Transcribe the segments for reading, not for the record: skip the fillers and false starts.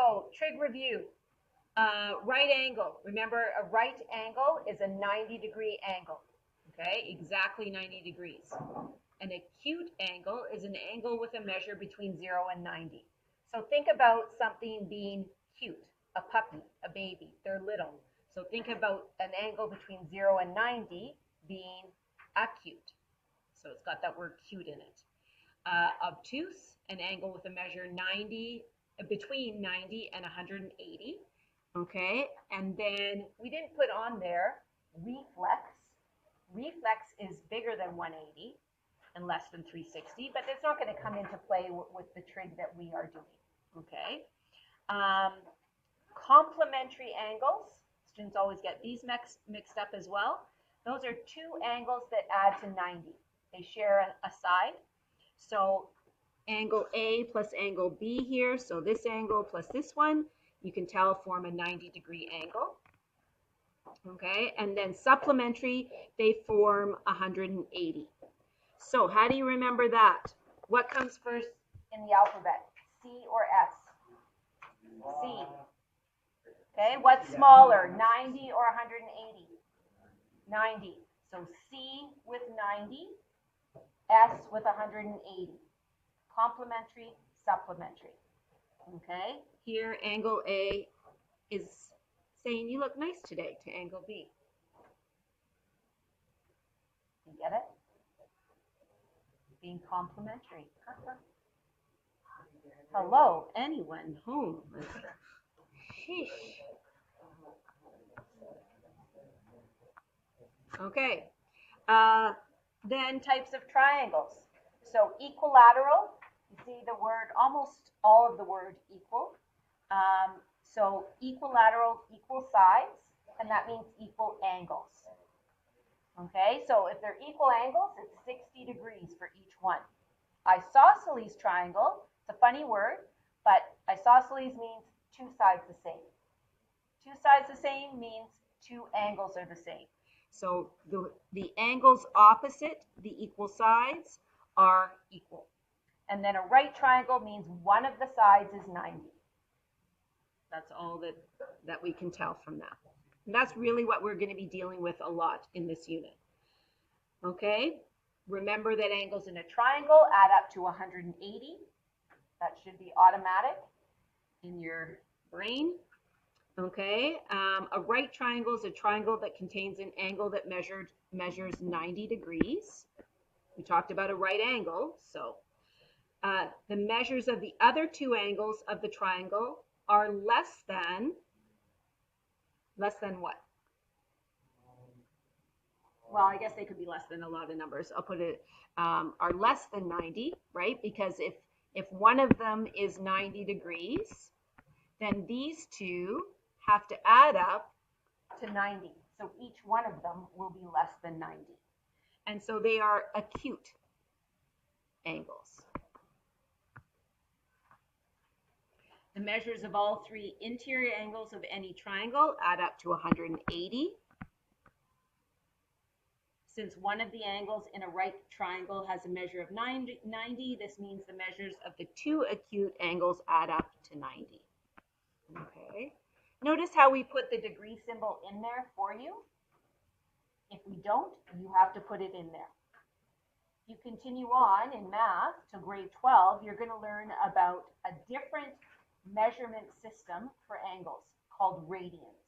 So trig review. Right angle. Remember, a right angle is a 90-degree angle. Okay, exactly 90 degrees. An acute angle is an angle with a measure between 0 and 90. So think about something being cute, a puppy, a baby, they're little. So think about an angle between 0 and 90 being acute. So it's got that word cute in it. Obtuse, an angle with a measure between 90 and 180. Okay, and then we didn't put on there reflex. Reflex is bigger than 180 and less than 360, but it's not going to come into play with the trig that we are doing. Okay. Complementary angles. Students always get these mixed up as well. Those are two angles that add to 90. They share a side. So angle A plus angle B here. So this angle plus this one, you can tell form a 90-degree angle. Okay, and then supplementary, they form 180. So how do you remember that? What comes first in the alphabet? C or S? C. Okay, what's smaller, 90 or 180? 90. So C with 90, S with 180. Complementary, supplementary. Okay, here angle A is saying you look nice today to angle B. You get it? Being complementary. Hello, anyone home? Sheesh. Okay. Then types of triangles. So equilateral, you see the word, almost all of the word equal. So equilateral, equal sides, and that means equal angles. Okay, so if they're equal angles, it's 60 degrees for each one. Isosceles triangle, it's a funny word, but isosceles means two sides the same. Two sides the same means two angles are the same. So the angles opposite the equal sides are equal. And then a right triangle means one of the sides is 90. That's all that we can tell from that. And that's really what we're going to be dealing with a lot in this unit. Okay, remember that angles in a triangle add up to 180. That should be automatic in your brain. Okay, a right triangle is a triangle that contains an angle that measures 90 degrees. We talked about a right angle, so the measures of the other two angles of the triangle are less than what? Well, I guess they could be less than a lot of numbers. I'll put it, are less than 90, right? Because if one of them is 90 degrees, then these two have to add up to 90. So each one of them will be less than 90. And so they are acute angles. The measures of all three interior angles of any triangle add up to 180. Since one of the angles in a right triangle has a measure of 90, this means the measures of the two acute angles add up to 90. Okay. Notice how we put the degree symbol in there for you. If we don't, you have to put it in there. If you continue on in math to grade 12, you're going to learn about a different measurement system for angles called radians.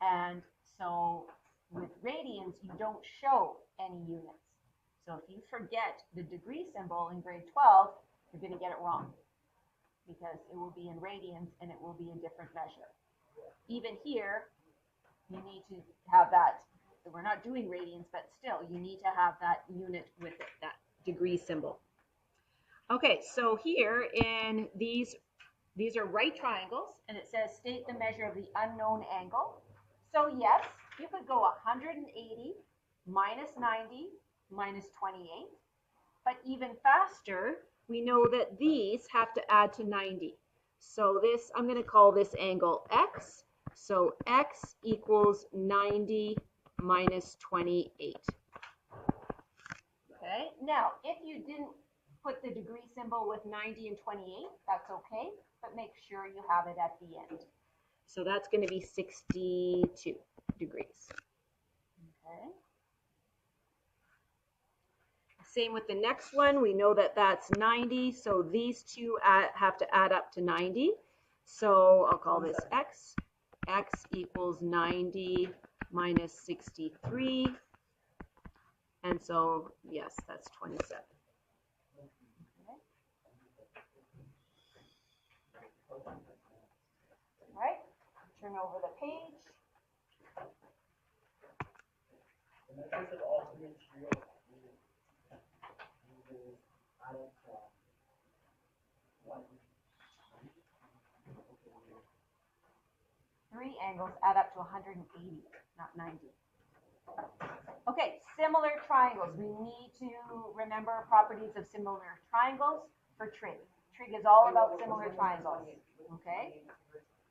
And so with radians, you don't show any units. So if you forget the degree symbol in grade 12, you're going to get it wrong because it will be in radians and it will be a different measure. Even here, you need to have that. We're not doing radians, but still, you need to have that unit with it, that degree symbol. Okay, so here in these are right triangles, and it says state the measure of the unknown angle. So yes, you could go 180 minus 90 minus 28, but even faster, we know that these have to add to 90. So this, I'm going to call this angle x. So x equals 90 minus 28. Okay, now if you didn't put the degree symbol with 90 and 28, that's okay. but make sure you have it at the end. So that's going to be 62 degrees. Okay. Same with the next one. We know that that's 90, so these two have to add up to 90. So I'll call this x. X equals 90 minus 63. And so, yes, that's 27. Okay. All right, turn over the page. Three angles add up to 180, not 90. Okay, similar triangles. We need to remember properties of similar triangles for trig. Trig is all about similar triangles. Okay?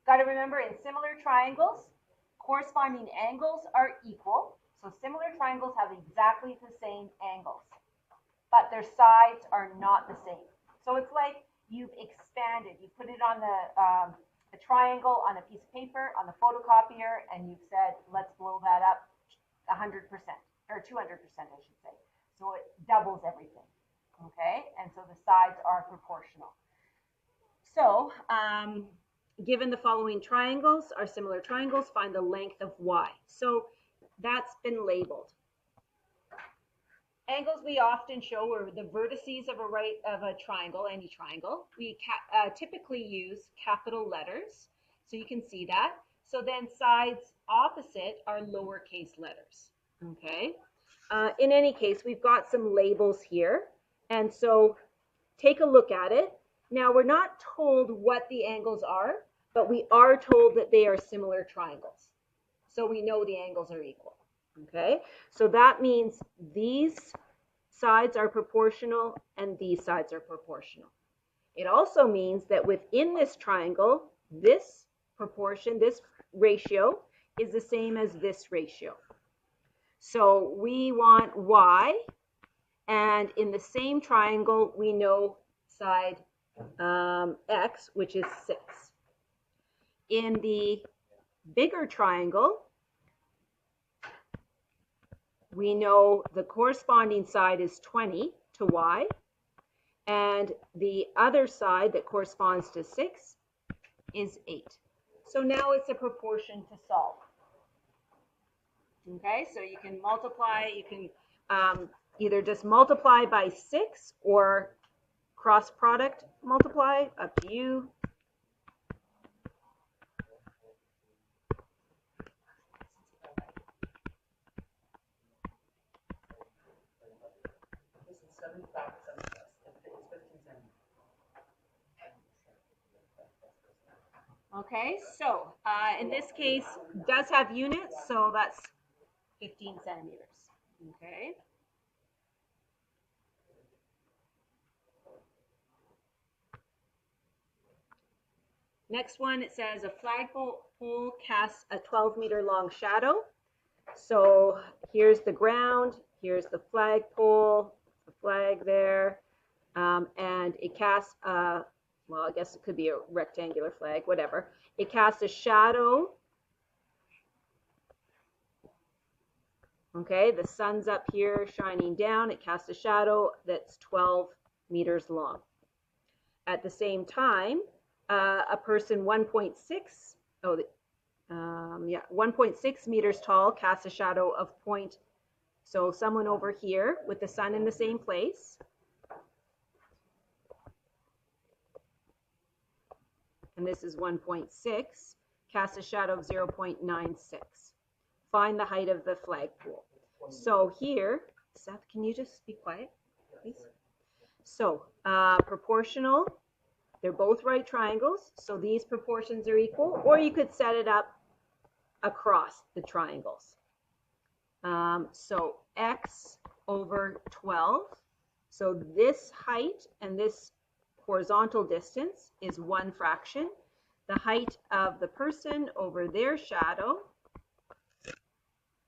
Got to remember, in similar triangles, corresponding angles are equal. So similar triangles have exactly the same angles, but their sides are not the same. So it's like you've expanded. You put it on a triangle on a piece of paper on the photocopier, and you've said, let's blow that up 100%, or 200%, I should say. So it doubles everything, okay? And so the sides are proportional. So, given the following triangles are similar triangles, find the length of y. So that's been labeled. Angles we often show are the vertices of a triangle, any triangle. We typically use capital letters, so you can see that. So then sides opposite are lowercase letters, okay? In any case, we've got some labels here, and so take a look at it. Now, we're not told what the angles are, but we are told that they are similar triangles. So we know the angles are equal, okay? So that means these sides are proportional and these sides are proportional. It also means that within this triangle, this proportion, this ratio, is the same as this ratio. So we want y, and in the same triangle, we know side x, which is 6. In the bigger triangle, we know the corresponding side is 20 to y, and the other side that corresponds to 6 is 8. So now it's a proportion to solve. Okay, so you can multiply, you can either just multiply by 6 or cross product multiply, up to you. Okay, so in this case, does have units, so that's 15 centimeters. Okay. Next one, it says a flagpole casts a 12-meter long shadow. So here's the ground, here's the flagpole, the flag there, and it casts a, well, I guess it could be a rectangular flag, whatever. It casts a shadow. Okay, the sun's up here shining down. It casts a shadow that's 12 meters long. At the same time, a person 1.6 meters tall casts a shadow of so someone over here with the sun in the same place. And this is 1.6, casts a shadow of 0.96. Find the height of the flagpole. So here, Seth, can you just be quiet, please? So proportional, they're both right triangles, so these proportions are equal, or you could set it up across the triangles. So x over 12, so this height and this horizontal distance is 1 fraction. The height of the person over their shadow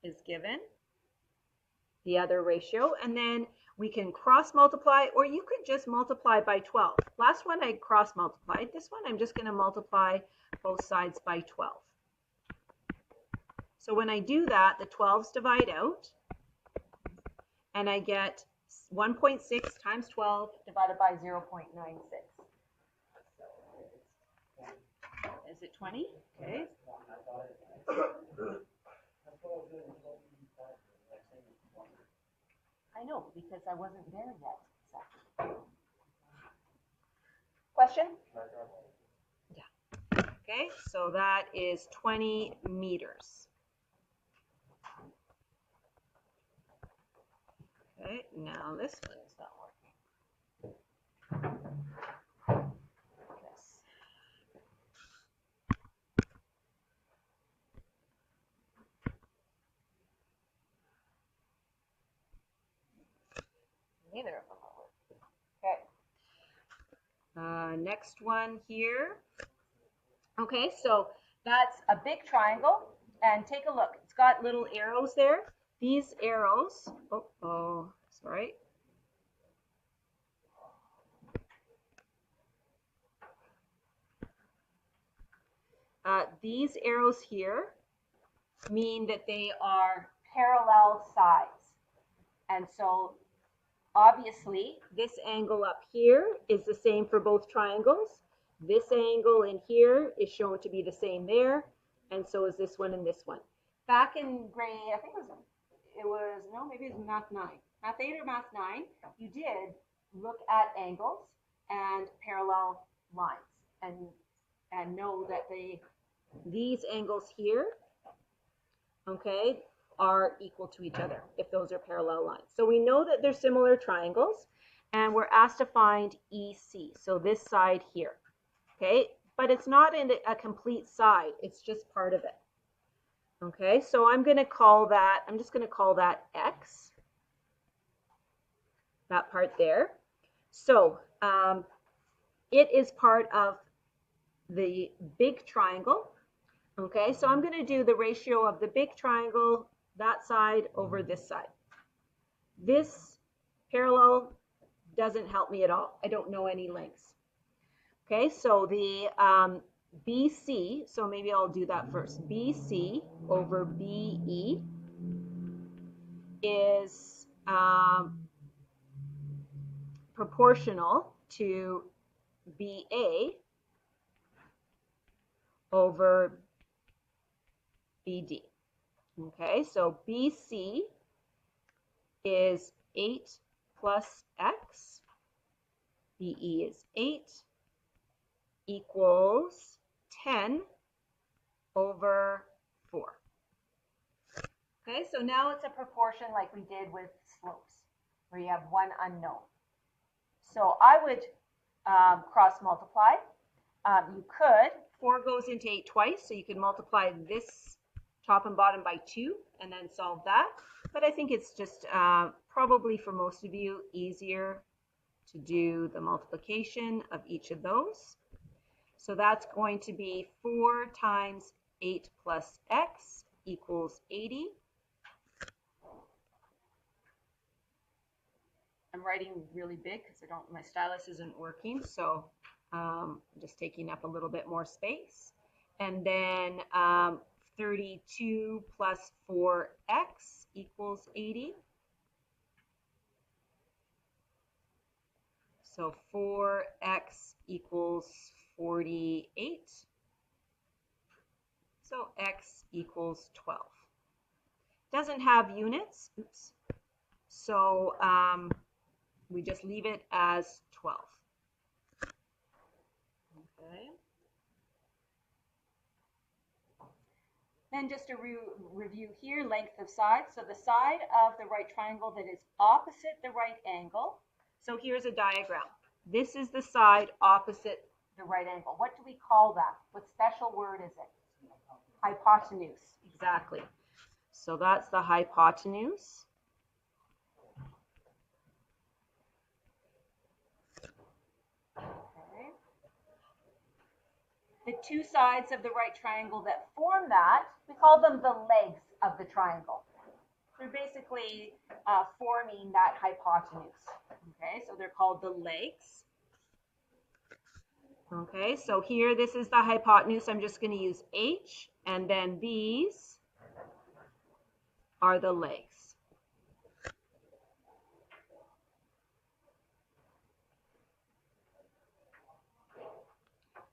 is given, the other ratio, and then We can cross multiply, or you could just multiply by 12. Last one I cross multiplied. This one I'm just going to multiply both sides by 12. So when I do that, the 12s divide out, and I get 1.6 times 12 divided by 0.96. Is it 20? Okay. I know, because I wasn't there yet. Question? Yeah. Okay, so that is 20 meters. Okay, now this one is not working. Yes. Neither of them are working. Okay. Next one here. Okay, so that's a big triangle, and take a look. It's got little arrows there. These arrows, sorry. These arrows here mean that they are parallel sides. And so obviously this angle up here is the same for both triangles. This angle in here is shown to be the same there, and so is this one and this one. Back in grade, I think maybe it was math 9. Math 8 or math 9, you did look at angles and parallel lines and know that these angles here, okay, are equal to each other if those are parallel lines. So we know that they're similar triangles, and we're asked to find EC, so this side here, okay? But it's not in a complete side, it's just part of it. Okay, so I'm just going to call that X, that part there. So it is part of the big triangle. Okay, so I'm going to do the ratio of the big triangle, that side over this side. This parallel doesn't help me at all. I don't know any lengths. Okay, so the BC, so maybe I'll do that first. BC over BE is proportional to BA over BD. Okay, so BC is 8 plus X. BE is 8 equals 10 over 4. Okay, so now it's a proportion like we did with slopes, where you have one unknown. So I would cross multiply. You could, 4 goes into 8 twice, so you could multiply this top and bottom by 2 and then solve that. But I think it's just probably for most of you easier to do the multiplication of each of those. So that's going to be 4 times 8 plus X equals 80. I'm writing really big because my stylus isn't working, so I'm just taking up a little bit more space. And then 32 plus 4X equals 80. So 4X equals 48. So X equals 12. Doesn't have units. Oops. So we just leave it as 12. Okay. Then just a review here, length of side. So the side of the right triangle that is opposite the right angle. So here's a diagram. This is the side opposite the right angle. What do we call that? What special word is it? Hypotenuse. Exactly. So that's the hypotenuse. Okay. The two sides of the right triangle that form that, we call them the legs of the triangle. They're basically forming that hypotenuse. Okay, so they're called the legs. Okay, so here this is the hypotenuse. I'm just going to use H, and then these are the legs.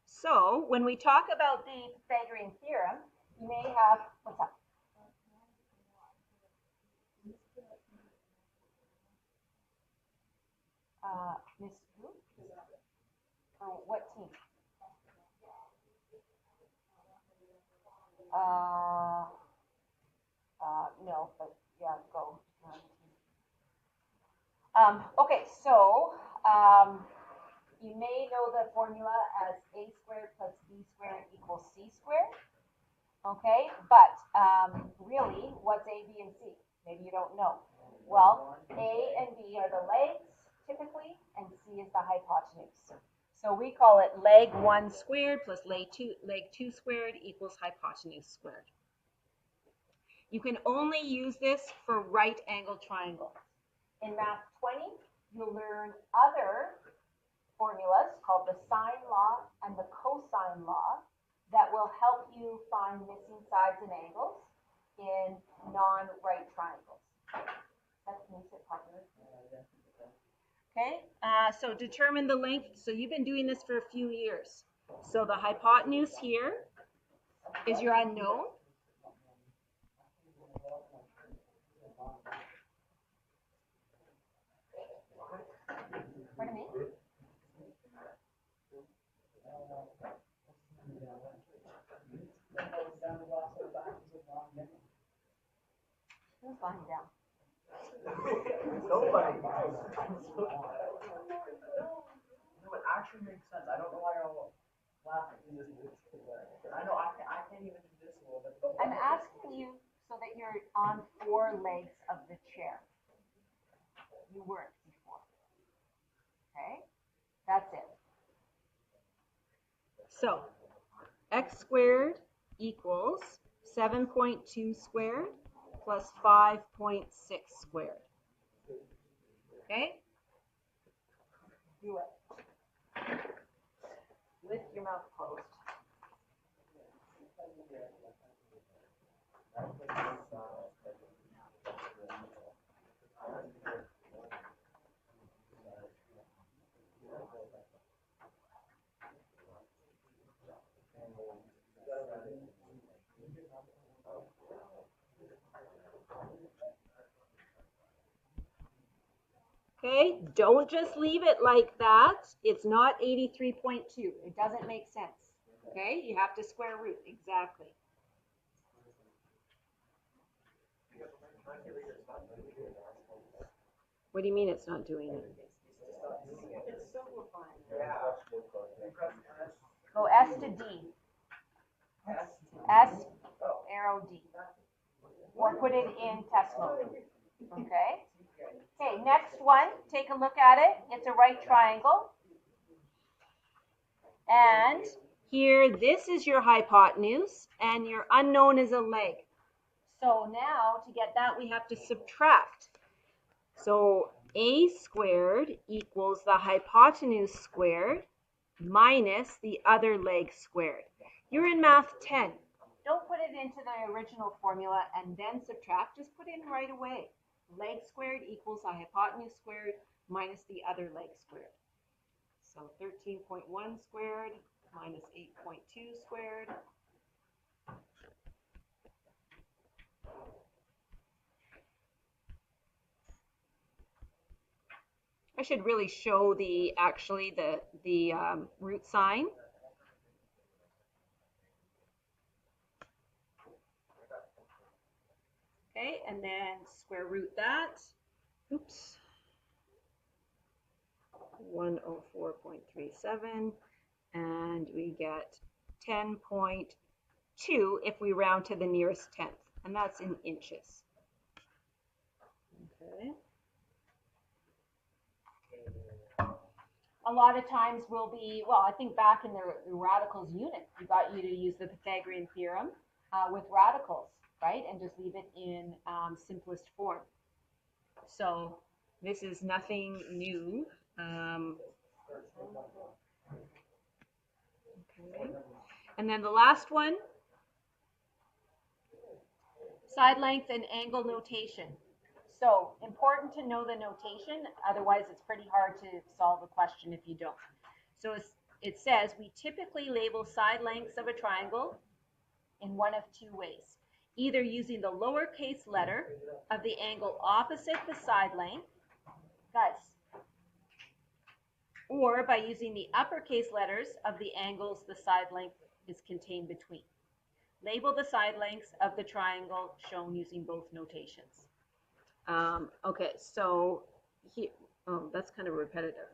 So when we talk about the Pythagorean theorem, you may have, what's up? Miss who? Oh, what team? No, but yeah, go. Okay, so you may know the formula as a squared plus b squared equals c squared. Okay, but really, what's a, b, and c? Maybe you don't know. Well, a and b are the legs, typically, and c is the hypotenuse. So we call it leg 1 squared plus leg 2 squared equals hypotenuse squared. You can only use this for right angled triangles. In Math 20, you'll learn other formulas called the sine law and the cosine law that will help you find missing sides and angles in non-right triangles. That makes it popular. Okay, so determine the length. So you've been doing this for a few years. So the hypotenuse here is your unknown. Pardon me? Who's lying down? Nobody. No, it actually makes sense. I don't know why you're all laughing. I know I can't even do this a little bit. I'm asking you so that you're on 4 legs of the chair. You weren't before. Okay? That's it. So, x squared equals 7.2 squared plus 5.6 squared. Okay? Do it. With your mouth closed. Okay, don't just leave it like that. It's not 83.2. It doesn't make sense. Okay, you have to square root, exactly. What do you mean it's not doing it? It's simplifying. Go S to D. S, arrow D. Or put it in test mode. Okay? Okay, next one, take a look at it. It's a right triangle. And here, this is your hypotenuse, and your unknown is a leg. So now, to get that, we have to subtract. So a squared equals the hypotenuse squared minus the other leg squared. You're in Math 10. Don't put it into the original formula and then subtract. Just put it in right away. Leg squared equals the hypotenuse squared minus the other leg squared. So 13.1 squared minus 8.2 squared. I should really show the root sign. Okay, and then square root that. Oops. 104.37, and we get 10.2 if we round to the nearest tenth, and that's in inches. Okay. A lot of times we'll be, well, I think back in the radicals unit, we got you to use the Pythagorean theorem with radicals. right? And just leave it in simplest form. So this is nothing new. Okay. And then the last one, side length and angle notation. So important to know the notation, otherwise it's pretty hard to solve a question if you don't. So it says we typically label side lengths of a triangle in one of two ways. Either using the lowercase letter of the angle opposite the side length, guys, or by using the uppercase letters of the angles the side length is contained between. Label the side lengths of the triangle shown using both notations. Okay, so here, oh, that's kind of repetitive.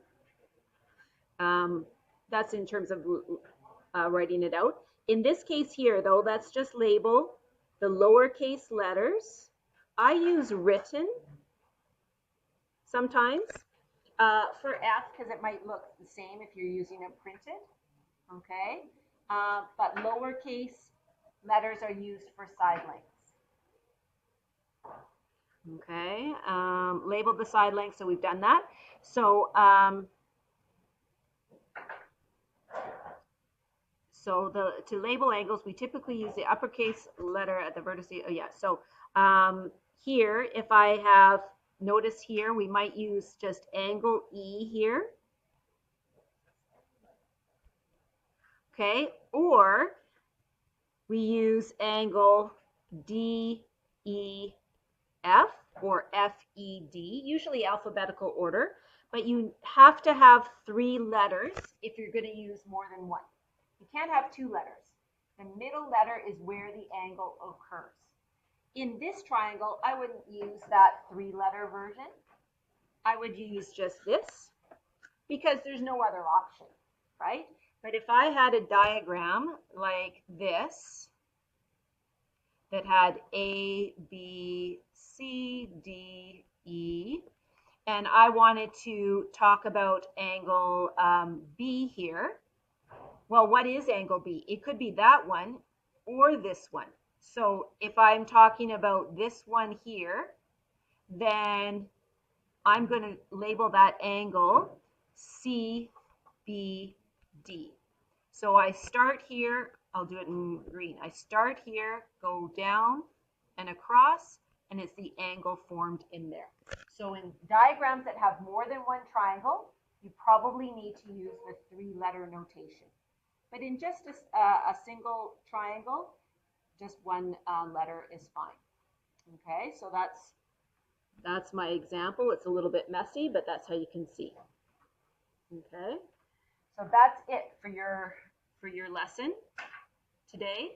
That's in terms of writing it out. In this case here, though, let's just label the lowercase letters. I use written sometimes for F because it might look the same if you're using it printed. Okay, but lowercase letters are used for side lengths. Okay, label the side length, so we've done that. So, to label angles, we typically use the uppercase letter at the vertex. Oh yeah, so here, if I have, notice here, we might use just angle E here. Okay, or we use angle DEF or FED, usually alphabetical order, but you have to have 3 letters if you're going to use more than one. You can't have 2 letters. The middle letter is where the angle occurs. In this triangle, I wouldn't use that 3-letter version. I would use just this because there's no other option, right? But if I had a diagram like this that had A, B, C, D, E, and I wanted to talk about angle B here, well, what is angle B? It could be that one or this one. So if I'm talking about this one here, then I'm going to label that angle CBD. So I start here, I'll do it in green. I start here, go down and across, and it's the angle formed in there. So in diagrams that have more than one triangle, you probably need to use the 3-letter notation. But in just a single triangle, just one letter is fine. Okay, so that's my example. It's a little bit messy, but that's how you can see. Okay, so that's it for your lesson today.